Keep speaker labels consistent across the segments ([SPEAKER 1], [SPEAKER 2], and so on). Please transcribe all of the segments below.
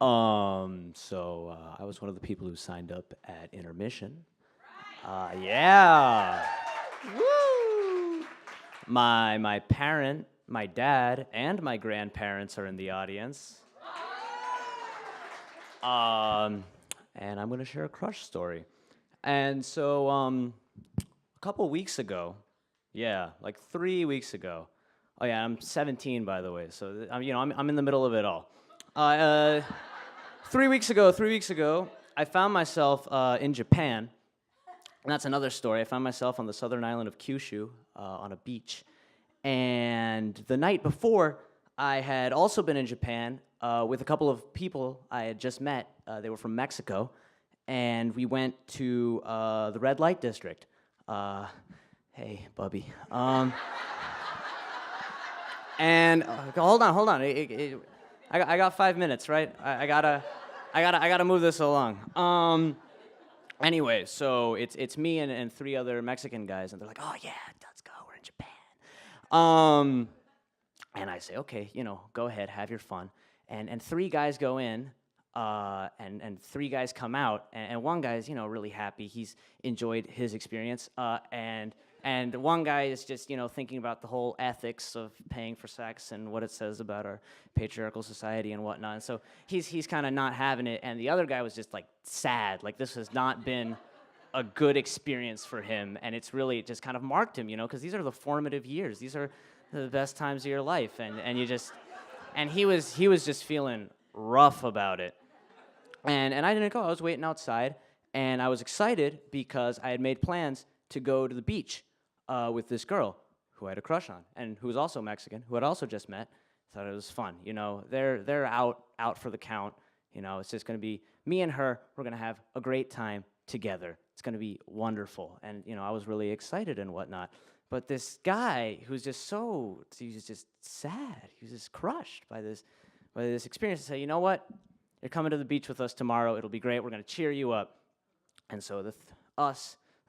[SPEAKER 1] I was one of the people who signed up at intermission. Yeah. Woo! My dad, and my grandparents are in the audience. Um, and I'm gonna share a crush story. A couple weeks ago, yeah, like 3 weeks ago. Oh yeah, I'm 17 by the way, so I'm in the middle of it all. Uh, uh, 3 weeks ago, I found myself in Japan, and that's another story. I found myself on the southern island of Kyushu on a beach, and the night before, I had also been in Japan with a couple of people I had just met. They were from Mexico, and we went to the red light district. Uh, hey, Bubby. Hold on. I got 5 minutes, right? I gotta move this along. Anyway, so it's me and three other Mexican guys, and they're like, "Oh yeah, let's go. We're in Japan." Um, and I say, "Okay, go ahead, have your fun." And three guys go in, and three guys come out, and one guy's really happy. He's enjoyed his experience, and one guy is just thinking about the whole ethics of paying for sex and what it says about our patriarchal society and whatnot. And so he's kind of not having it, and the other guy was just like sad, like this has not been a good experience for him, and it's really just kind of marked him, because these are the formative years. These are the best times of your life, and he was just feeling rough about it. And I didn't go. I was waiting outside, and I was excited because I had made plans to go to the beach with this girl who I had a crush on, and who was also Mexican, who I'd also just met. Thought it was fun. They're out for the count. It's just gonna be me and her. We're gonna have a great time together. It's gonna be wonderful. And I was really excited and whatnot. But this guy who's he was just sad. He was just crushed by this experience. I say, you know what? You're coming to the beach with us tomorrow. It'll be great. We're gonna cheer you up. And so the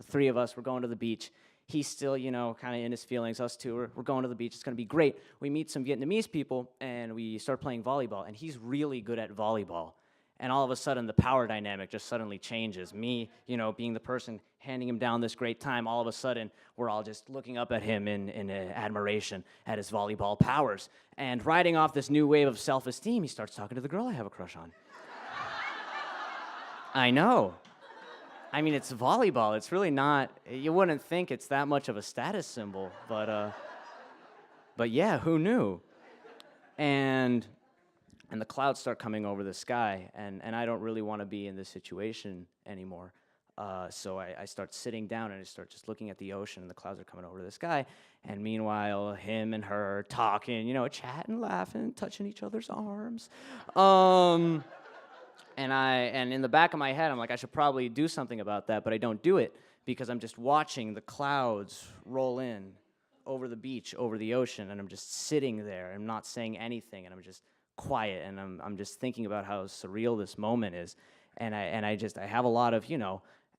[SPEAKER 1] three of us, we're going to the beach. He's still, kind of in his feelings. Us two, we're going to the beach. It's going to be great. We meet some Vietnamese people, and we start playing volleyball. And he's really good at volleyball. And all of a sudden, the power dynamic just suddenly changes. Me, being the person handing him down this great time, all of a sudden, we're all just looking up at him in admiration at his volleyball powers. And riding off this new wave of self-esteem, he starts talking to the girl I have a crush on. I know. I mean, it's volleyball. It's really not, you wouldn't think it's that much of a status symbol, but yeah, who knew? And the clouds start coming over the sky, and I don't really want to be in this situation anymore. So I start sitting down, and I start just looking at the ocean, and the clouds are coming over the sky. And meanwhile, him and her are talking, chatting, laughing, touching each other's arms. And in the back of my head, I'm like, I should probably do something about that, but I don't do it because I'm just watching the clouds roll in over the beach, over the ocean, and I'm just sitting there. I'm not saying anything, and I'm just quiet, and I'm just thinking about how surreal this moment is. And I have a lot of,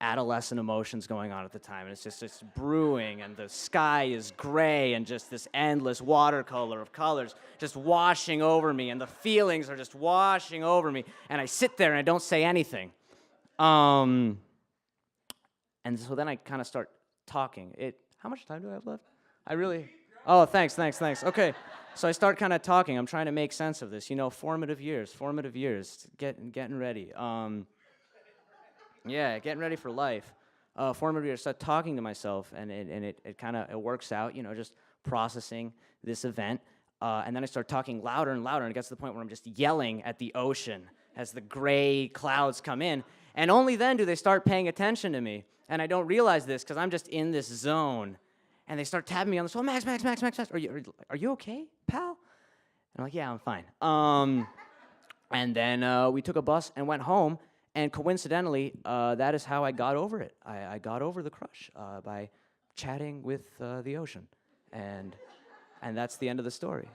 [SPEAKER 1] adolescent emotions going on at the time, and it's brewing, and the sky is gray, and just this endless watercolor of colors just washing over me, and the feelings are just washing over me, and I sit there and I don't say anything. And so then I kind of start talking. How much time do I have left? Oh, thanks. Okay, so I start kind of talking. I'm trying to make sense of this, formative years, getting ready. Yeah, getting ready for life. Formative years, start talking to myself, and it kind of works out, just processing this event. And then I start talking louder and louder, and it gets to the point where I'm just yelling at the ocean as the gray clouds come in. And only then do they start paying attention to me. And I don't realize this because I'm just in this zone. And they start tapping me on the shoulder, Max, are you okay, pal? And I'm like, yeah, I'm fine. And then we took a bus and went home. And coincidentally, that is how I got over it. I got over the crush by chatting with the ocean. And that's the end of the story.